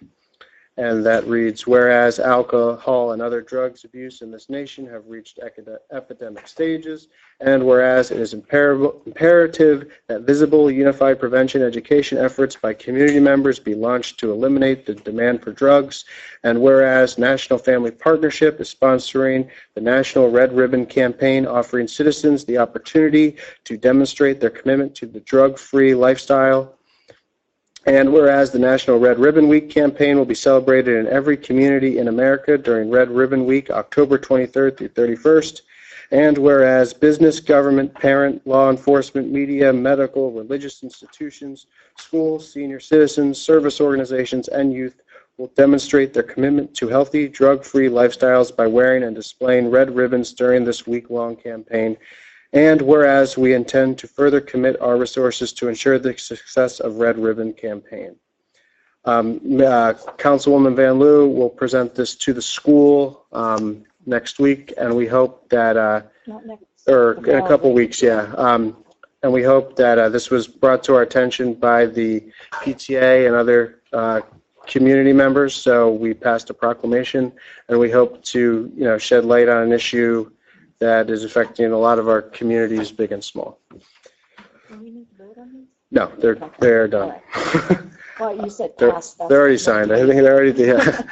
And that reads, whereas alcohol and other drugs abuse in this nation have reached epidemic stages, and whereas it is imperative that visible, unified prevention education efforts by community members be launched to eliminate the demand for drugs, and whereas National Family Partnership is sponsoring the National Red Ribbon Campaign, offering citizens the opportunity to demonstrate their commitment to the drug-free lifestyle. And whereas the National Red Ribbon Week campaign will be celebrated in every community in America during Red Ribbon Week, October 23rd through 31st. And whereas business, government, parent, law enforcement, media, medical, religious institutions, schools, senior citizens, service organizations, and youth will demonstrate their commitment to healthy, drug-free lifestyles by wearing and displaying red ribbons during this week-long campaign. And whereas we intend to further commit our resources to ensure the success of Red Ribbon Campaign. Councilwoman Van Loo will present this to the school next week, and we hope that, or in a couple weeks, yeah. And we hope that this was brought to our attention by the PTA and other community members, so we passed a proclamation, and we hope to, shed light on an issue that is affecting a lot of our communities, big and small. Do we need to vote on these? No, they're done. Well, you said They're pass. already signed. I think they're already, yeah.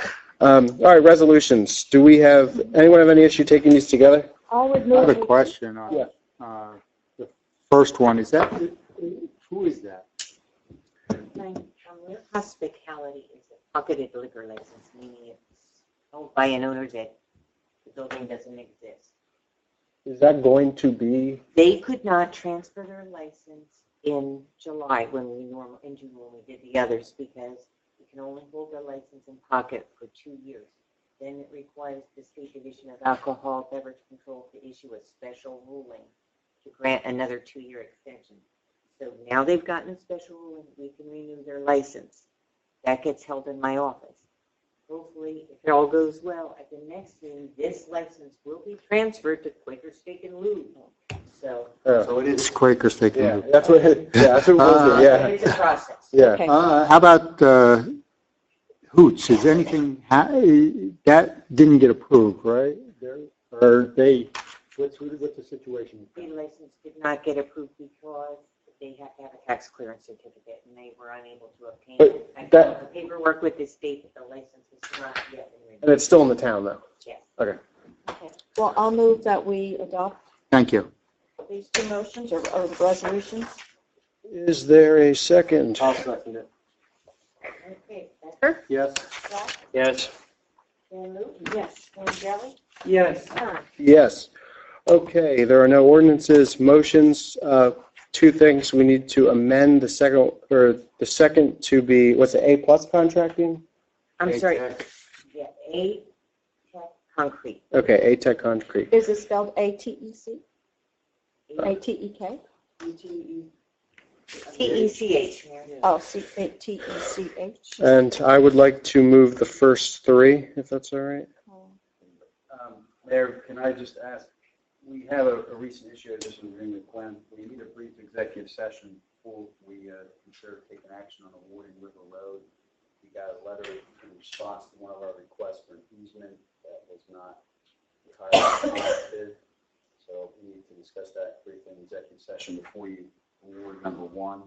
All right, resolutions. Do we have, anyone have any issue taking these together? I would I have move. a question on Yeah. The first one, is that, who is that? Their hospitality is a pocketed liquor license, meaning it's owned by an owner that the building doesn't exist. Is that going to be, They could not transfer their license in July in June when we did the others, because you can only hold a license in pocket for 2 years. Then it requires the State Division of Alcohol Beverage Control to issue a special ruling to grant another 2-year extension. So now they've gotten a special ruling, we can renew their license. That gets held in my office. Hopefully, if it all goes well, at the next meeting, this license will be transferred to Quaker Steak and Lube. So So it is Quaker Steak and yeah, Lube. that's what, that's what it was, yeah, it's a process. yeah. Okay. How about Hoots? Is anything, that didn't get approved, right? Or they, what's the situation? The license did not get approved because they have to have a tax clearance certificate, and they were unable to obtain But it. I that- filed the paperwork with the state, but the license is not yet been And renewed. it's still in the town, though? Yes. Okay. Okay. Well, I'll move that we adopt Thank you. these two motions or resolutions. Is there a second? I'll second it. Okay, Becker, Yes. Black, Yes. Van Loo, Yes. and Jelly, Yes. Kern. Yes. Okay, there are no ordinances, motions. Two things, we need to amend the second to be, what's it, A+ contracting? I'm sorry, yeah, A Tech Concrete. Okay, A-Tech Concrete. Is it spelled A-T-E-C? A-T-E-K? TECH. Oh, C-A-T-E-C-H. And I would like to move the first three, if that's all right. Mayor, can I just ask, we have a recent issue of this agreement plan. We need a brief executive session before we consider taking action on awarding River Road. We got a letter in response to one of our requests for an easement that was not entirely responsive. So we need to discuss that briefly in executive session before you award number one.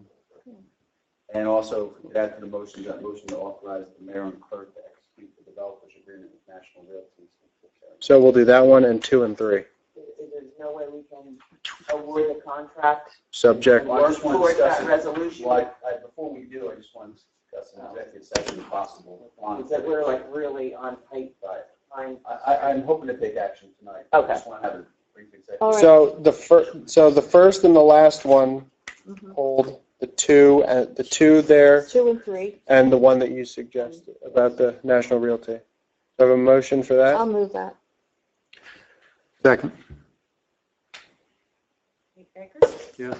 And also, if we could add to the motion, that motion to authorize the mayor and clerk to execute the developers agreement with National Realty. So we'll do that one and 2 and 3. There's no way we can award the contract Subject. Well, I work just want to towards discuss that it. resolution. Well, before we do, I just want to discuss an executive session if possible. Because we're like really on tight, on I'm hoping to take action tonight. Okay. I just want to have a brief executive. All right. So the first and the last one Mhm. hold the two there 2 and 3. and the one that you suggested about the National Realty. Do I have a motion for that? I'll move that. Second. Becker, Yeah.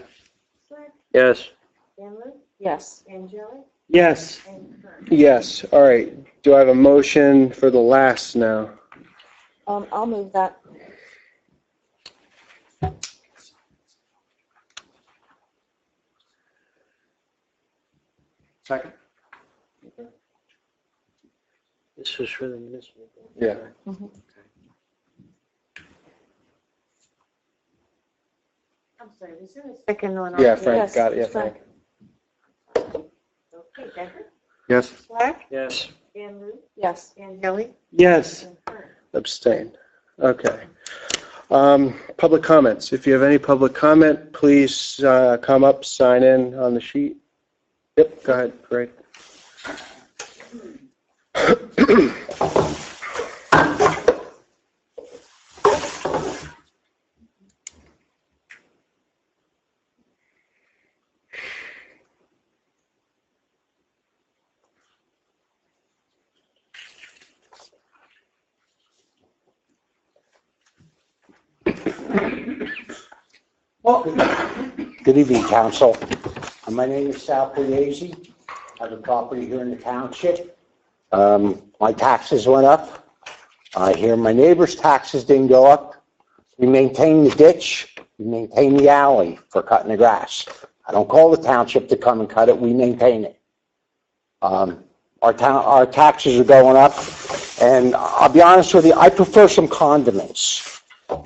Black, Yes. Van Loo, Yes. and Jelly, Yes. and Kern. Yes, all right. Do I have a motion for the last now? I'll move that. Second. This was for the municipal. Yeah. I'm sorry, was there a second one? Yeah, on Frank Yes, got it, yeah, Frank. Frank. Okay, Becker, Yes. Black, Yes. Van Loo, Yes. and Jelly, Yes. and Kern. Abstain. Okay. Public comments. If you have any public comment, please come up, sign in on the sheet. Yep, go ahead, great. Well, good evening, council. My name is Sal Pugliese. I have a property here in the township. My taxes went up. I hear my neighbor's taxes didn't go up. We maintain the ditch. We maintain the alley for cutting the grass. I don't call the township to come and cut it. We maintain it. Our taxes are going up, and I'll be honest with you, I prefer some condiments.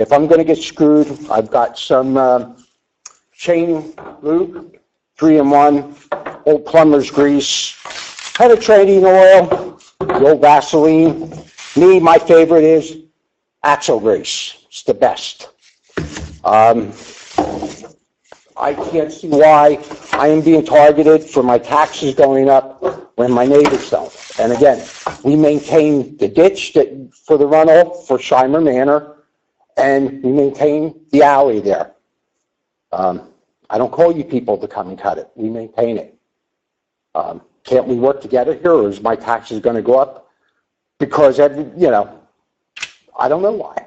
If I'm going to get screwed, I've got some chain lube, 3-in-1, old plumber's grease, penetrating oil, the old Vaseline. Me, my favorite is Axle grease. It's the best. I can't see why I am being targeted for my taxes going up when my neighbors don't. And again, we maintain the ditch for the runoff for Shimer Manor, and we maintain the alley there. I don't call you people to come and cut it. We maintain it. Can't we work together here, or is my taxes going to go up? Because, I don't know why.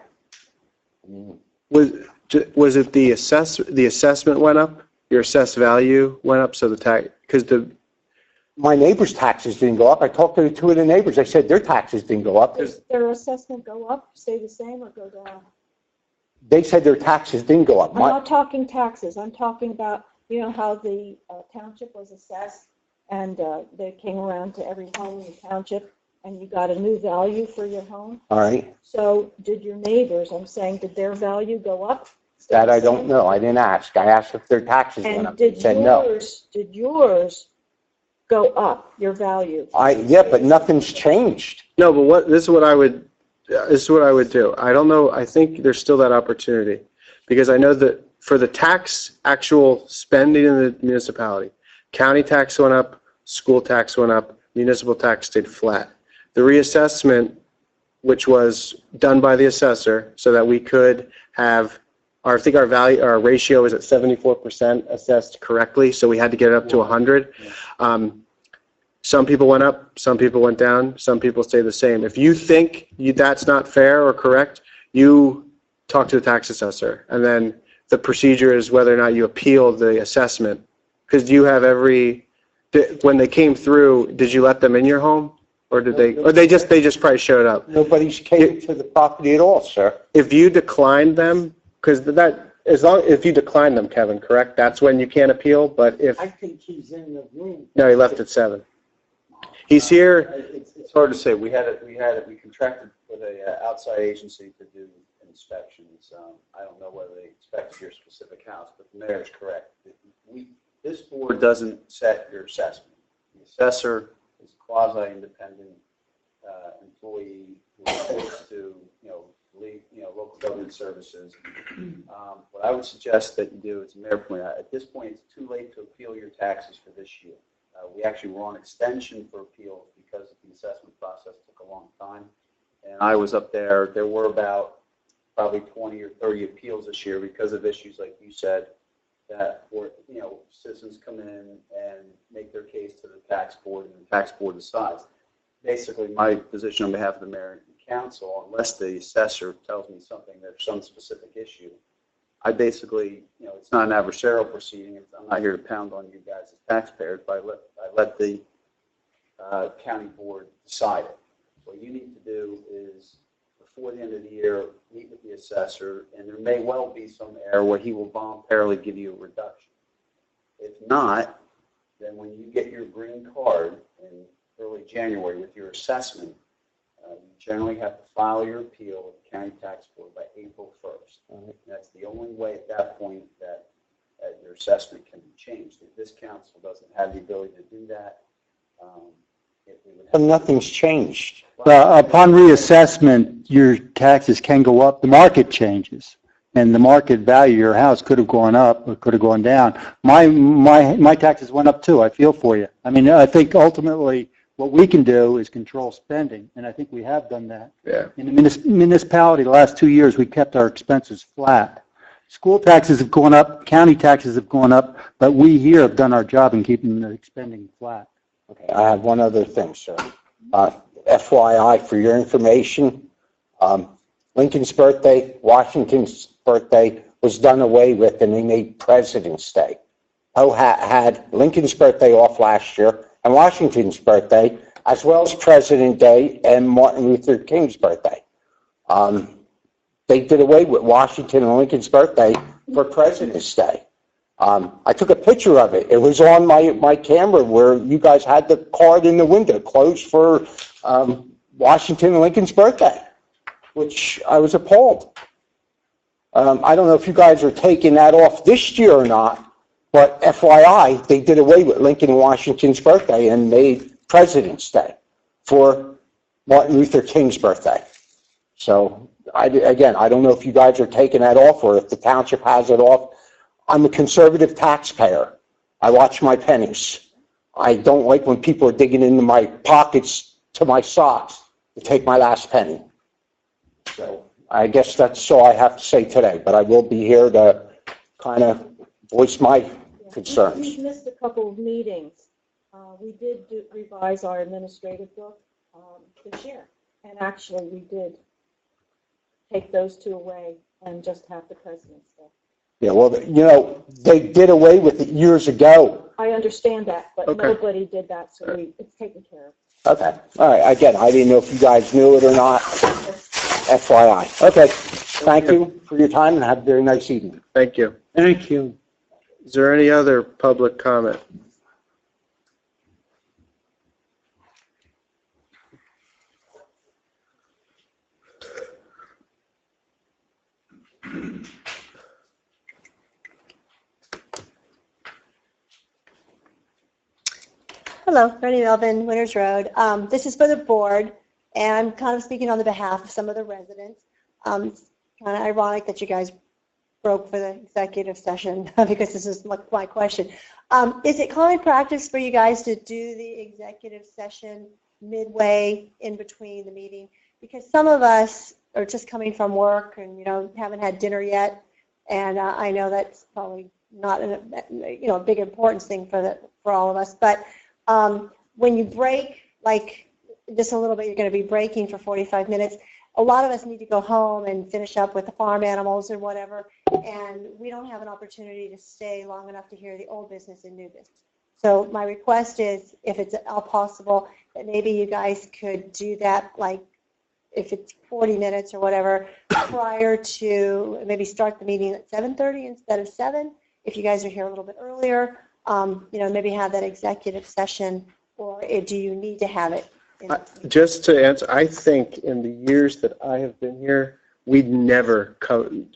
Was it the assessment went up? Your assessed value went up, so the tax, because My neighbors' taxes didn't go up. I talked to two of the neighbors. They said their taxes didn't go up. Does their assessment go up, stay the same, or go down? They said their taxes didn't go up. I'm not talking taxes, I'm talking about, how the township was assessed, and they came around to every home in the township, and you got a new value for your home. All right. So did your neighbors, I'm saying, did their value go up? That I don't know. I didn't ask. I asked if their taxes went And up. They did said no. yours go up, your value? Yeah, but nothing's changed. no, but this is what I would do. I don't know, I think there's still that opportunity, because I know that for the tax, actual spending in the municipality, county tax went up, school tax went up, municipal tax stayed flat. The reassessment, which was done by the assessor, so that we could have, I think our ratio is at 74% assessed correctly, so we had to get it up to 100. Some people went up, some people went down, some people stay the same. If you think that's not fair or correct, you talk to the tax assessor, and then the procedure is whether or not you appeal the assessment. Because do you have when they came through, did you let them in your home, or they just probably showed up? Nobody's came to the property at all, sir. If you declined them, because if you decline them, Kevin, correct? That's when you can't appeal. But if I think he's in the room. no, he left at 7. He's here. It's hard to say. We contracted with a outside agency to do inspections. I don't know whether they inspected your specific house, but the mayor is correct. This board doesn't set your assessment. The assessor is a quasi-independent employee who reports to local government services. What I would suggest that you do, as the mayor pointed out, at this point it's too late to appeal your taxes for this year. We actually were on extension for appeal because the assessment process took a long time. And I was up there. There were about probably 20 or 30 appeals this year because of issues like you said, that citizens come in and make their case to the tax board, and the tax board decides. Basically, my position on behalf of the mayor and council, unless the assessor tells me something, there's some specific issue, I basically, it's not an adversarial proceeding. I'm not here to pound on you guys as taxpayers, but I let the county board decide it. What you need to do is, before the end of the year, meet with the assessor, and there may well be some error where he will voluntarily give you a reduction. If not, then when you get your green card in early January with your assessment, you generally have to file your appeal with the county tax board by April 1st. That's the only way at that point that your assessment can be changed. If this council doesn't have the ability to do that, But nothing's changed. Upon reassessment, your taxes can go up. The market changes, and the market value of your house could have gone up or could have gone down. My taxes went up too. I feel for you. I mean, I think ultimately what we can do is control spending, and I think we have done that. Yeah. In the municipality, the last 2 years, we kept our expenses flat. School taxes have gone up, county taxes have gone up, but we here have done our job in keeping the spending flat. Okay, I have one other thing, sir. FYI, for your information, Lincoln's birthday, Washington's birthday was done away with, and they made President's Day. Had Lincoln's birthday off last year, and Washington's birthday, as well as President's Day and Martin Luther King's birthday. They did away with Washington and Lincoln's birthday for President's Day. I took a picture of it. It was on my camera where you guys had the card in the window closed for Washington and Lincoln's birthday, which I was appalled. I don't know if you guys are taking that off this year or not, but FYI, they did away with Lincoln and Washington's birthday and made President's Day for Martin Luther King's birthday. So, again, I don't know if you guys are taking that off or if the township has it off. I'm a conservative taxpayer. I watch my pennies. I don't like when people are digging into my pockets to my socks to take my last penny. So I guess that's all I have to say today, but I will be here to kind of voice my concerns. We've missed a couple of meetings. We did revise our administrative book this year, and actually we did take those two away and just have the president's stuff. Yeah, well, you know, they did away with it years ago. I understand that, but Okay. nobody did that, so it's taken care of. Okay, all right, again, I didn't know if you guys knew it or not. FYI. Okay, thank you for your time and have a very nice evening. Thank you. Thank you. Is there any other public comment? Hello, Rennie Melvin, Winters Road. This is for the board, and I'm kind of speaking on the behalf of some of the residents. It's kind of ironic that you guys broke for the executive session because this is my question. Is it common practice for you guys to do the executive session midway in between the meeting? Because some of us are just coming from work and, you know, haven't had dinner yet, and I know that's probably not a big importance thing for all of us, but when you break, like just a little bit, you're going to be breaking for 45 minutes. A lot of us need to go home and finish up with the farm animals or whatever, and we don't have an opportunity to stay long enough to hear the old business and new business. So my request is, if it's all possible, that maybe you guys could do that, like if it's 40 minutes or whatever, prior to, maybe start the meeting at 7:30 instead of 7, if you guys are here a little bit earlier. Maybe have that executive session, or do you need to have it? Just to answer, I think in the years that I have been here, we'd never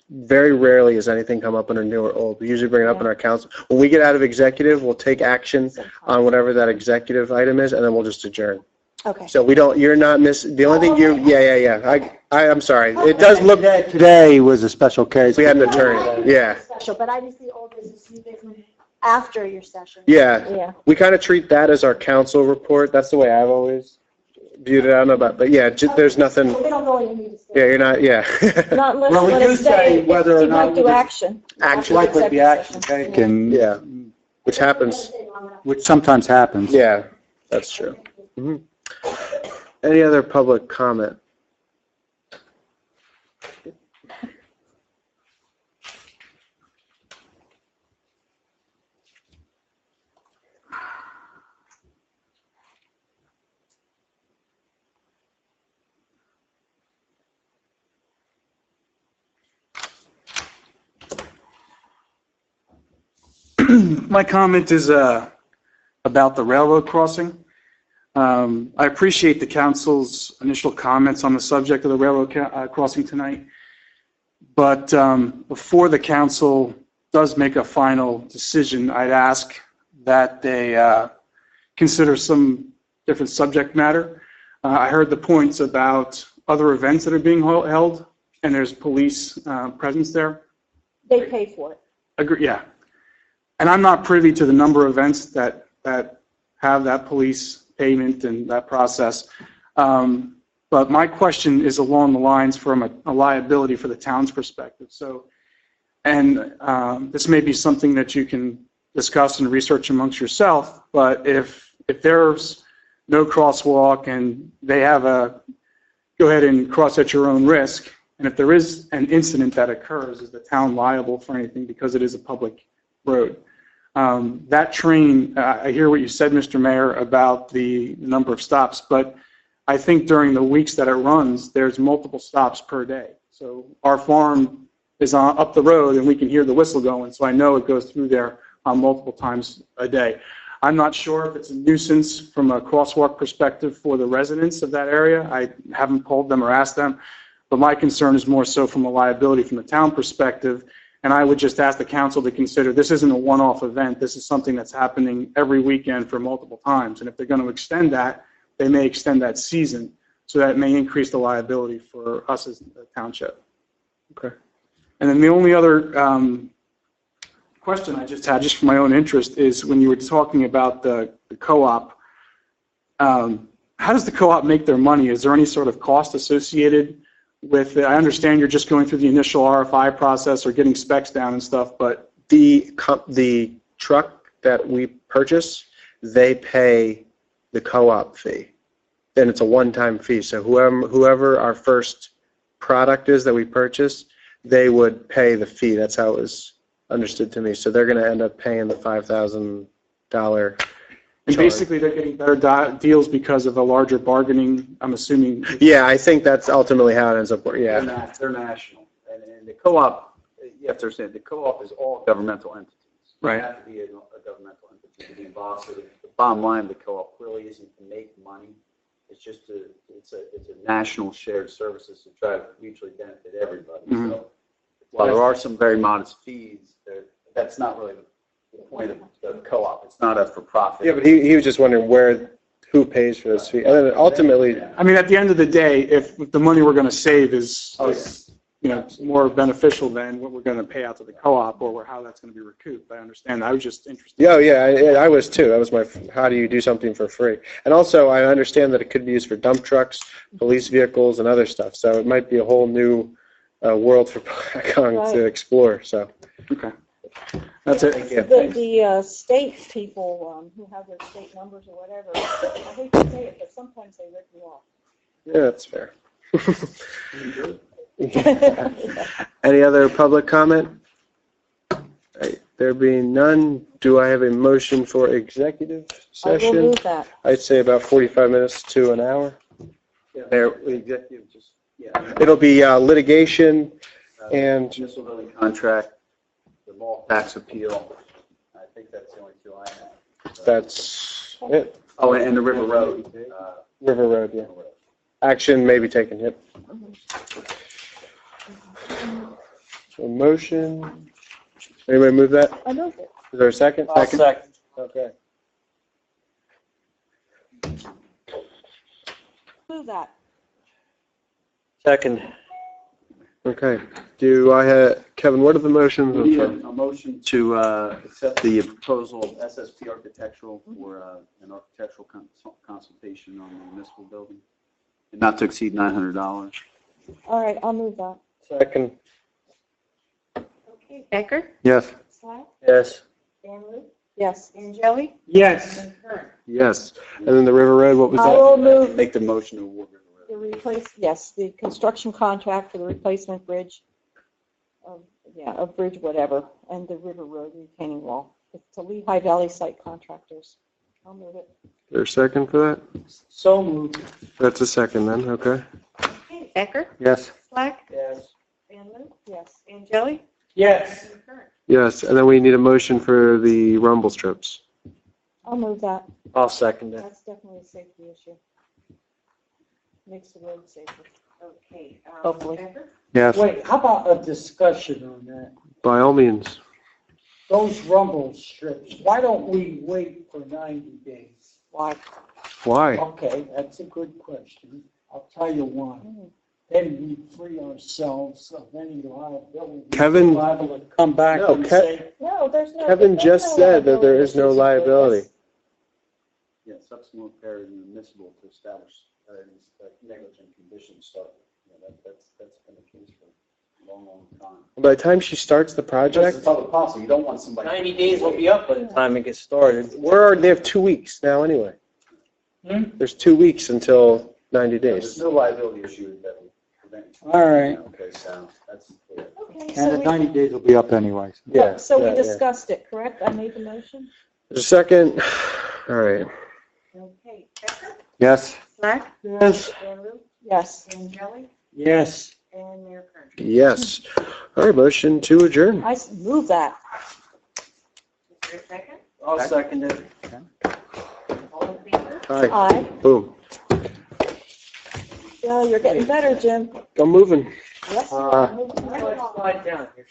very rarely has anything come up under new or old. We usually bring it up in our council. When we get out of executive, we'll take action on whatever that executive item is, and then we'll just adjourn. Okay. So you're not missing, the only thing I'm sorry. It does look, Today was a special case. we had an attorney, yeah. Special, but I just see old business, new business after your session. Yeah, we kind of treat that as our council report. That's the way I've always viewed it. I don't know about, but yeah, there's nothing. We don't really need to stay. Yeah, you're not. Yeah. Not unless Well, we you do want to say say whether or you not might do we- action. Action. Likely be action taken. Yeah. Which happens. Which sometimes happens. Yeah, that's true. Any other public comment? My comment is about the railroad crossing. I appreciate the council's initial comments on the subject of the railroad crossing tonight, but before the council does make a final decision, I'd ask that they consider some different subject matter. I heard the points about other events that are being held, and there's police presence there. They pay for it. Agree, yeah. And I'm not privy to the number of events that have that police payment and that process. But my question is along the lines from a liability for the town's perspective. So, and this may be something that you can discuss and research amongst yourself, but if there's no crosswalk and they have go ahead and cross at your own risk, and if there is an incident that occurs, is the town liable for anything because it is a public road? That train, I hear what you said, Mr. Mayor, about the number of stops, but I think during the weeks that it runs, there's multiple stops per day. So our farm is up the road and we can hear the whistle going, so I know it goes through there multiple times a day. I'm not sure if it's a nuisance from a crosswalk perspective for the residents of that area. I haven't polled them or asked them, but my concern is more so from a liability from the town perspective. And I would just ask the council to consider this isn't a one-off event. This is something that's happening every weekend for multiple times. And if they're going to extend that, they may extend that season. So that may increase the liability for us as a township. Okay. And then the only other question I just had, just for my own interest, is when you were talking about the co-op, how does the co-op make their money? Is there any sort of cost associated with it? I understand you're just going through the initial RFI process or getting specs down and stuff, but The truck that we purchase, they pay the co-op fee. And it's a one-time fee. So whoever our first product is that we purchase, they would pay the fee. That's how it was understood to me. So they're going to end up paying the $5,000. and basically they're getting better deals because of a larger bargaining, I'm assuming. Yeah, I think that's ultimately how it ends up. Yeah. They're national. And the co-op, you have to understand, the co-op is all governmental entities. Right. You have to be a governmental entity to be involved. So the bottom line of the co-op clearly isn't to make money. It's just it's a national shared services to try to mutually benefit everybody. Mhm. So while there are some very modest fees, that's not really the point of the co-op. It's not a for-profit. Yeah, but he was just wondering who pays for this fee. And then ultimately, I mean, at the end of the day, if the money we're going to save is more beneficial than what we're going to pay out to the co-op or how that's going to be recouped, I understand. I was just interested. yeah, I was too. That was how do you do something for free? And also, I understand that it could be used for dump trucks, police vehicles, and other stuff. So it might be a whole new world for Blackhawk to explore. So. Okay. That's it. Thank you. The state people who have their state numbers or whatever, I hate to say it, but sometimes they rip you off. Yeah, that's fair. Any other public comment? Right, there being none, do I have a motion for executive I will session? move that. I'd say about 45 minutes to an hour. The executive just, It'll be litigation and municipal building contract, the mall tax appeal. I think that's the only two I have. that's it. Oh, and the River Road. River Road, yeah. Action may be taken, yep. So motion, anybody move that? I moved it. Is there a second? Second. Okay. Move that. Second. Okay. Do I have, Kevin, what are the motions? We need a motion to accept the proposal of SSP Architectural for an architectural consultation on the municipal building, and not to exceed $900. All right, I'll move that. Second. Okay, Becker? Yes. Slack? Yes. Van Loo? Yes. Angeli? Yes. And Kern? Yes. And then the River Road, what was I that? will move Make the motion to award River Road. the construction contract for the replacement bridge, of bridge whatever, and the River Road retaining wall. It's to Lehigh Valley Site Contractors. I'll move it. Is there a second for that? So moved. That's a second then, okay. Okay, Becker? Yes. Slack? Yes. Van Loo? Yes. Angeli? Yes. And Kern? Yes, and then we need a motion for the rumble strips. I'll move that. I'll second it. That's definitely a safety issue. Makes the road safer. Okay. Hopefully. Becker? Yes. Wait, how about a discussion on that? By all means. Those rumble strips, why don't we wait for 90 days? Why? Why? Okay, that's a good question. I'll tell you why. Then we free ourselves of any liability. Kevin- We're liable to come back No, and Ke- say, No, there's no. Kevin there's just no said that there is no This liability. Yeah, subsequent repair is admissible to establish negligent conditions. So that's been the case for a long, long time. By the time she starts the Just project, public policy. You don't want somebody. 90 days will be up by the time it gets started. they have 2 weeks now anyway. Hmm? There's 2 weeks until 90 There's days. no liability issue that would prevent. all right. Okay, so that's clear. Okay, And so the we, 90 days will be up anyway. Yeah. so we yeah, yeah. discussed it, correct? I made the motion? There's a second. All right. Okay, Becker? Yes. Slack? Yes. Van Loo? Yes. Angeli? Yes. And Mayor Kern? Yes. All right, motion to adjourn. I move that. Is there a second? I'll second it. All in favor? Aye. Aye. Boom. Yeah, you're getting better, Jim. I'm moving. Yes. Uh, Moving. Slide down here.